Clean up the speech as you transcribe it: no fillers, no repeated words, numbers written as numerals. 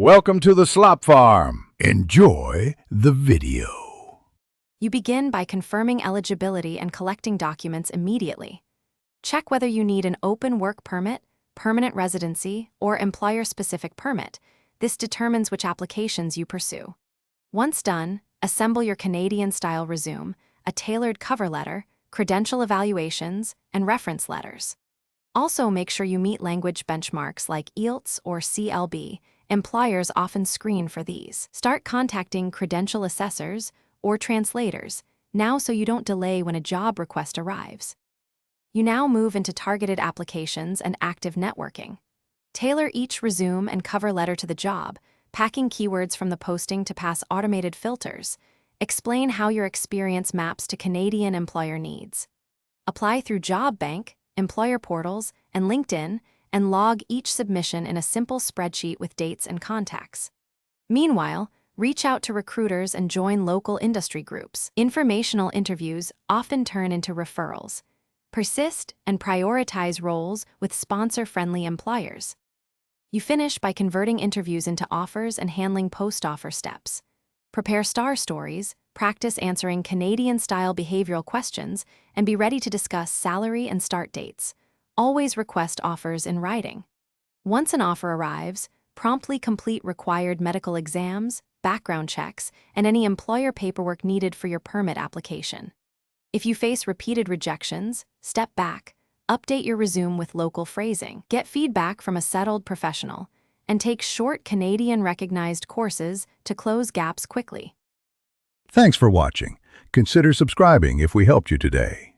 Welcome to the Slop Farm. Enjoy the video. You begin by confirming eligibility and collecting documents immediately. Check whether you need an open work permit, permanent residency, or employer-specific permit. This determines which applications you pursue. Once done, assemble your Canadian-style resume, a tailored cover letter, credential evaluations, and reference letters. Also, make sure you meet language benchmarks like IELTS or CLB. Employers often screen for these. Start contacting credential assessors or translators now so you don't delay when a job request arrives. You now move into targeted applications and active networking. Tailor each resume and cover letter to the job, packing keywords from the posting to pass automated filters. Explain how your experience maps to Canadian employer needs. Apply through Job Bank, employer portals, and LinkedIn, and log each submission in a simple spreadsheet with dates and contacts. Meanwhile, reach out to recruiters and join local industry groups. Informational interviews often turn into referrals. Persist and prioritize roles with sponsor-friendly employers. You finish by converting interviews into offers and handling post-offer steps. Prepare star stories, practice answering Canadian-style behavioral questions, and be ready to discuss salary and start dates. Always request offers in writing. Once an offer arrives, promptly complete required medical exams, background checks, and any employer paperwork needed for your permit application. If you face repeated rejections, step back, update your resume with local phrasing, get feedback from a settled professional, and take short Canadian-recognized courses to close gaps quickly. Thanks for watching. Consider subscribing if we helped you today.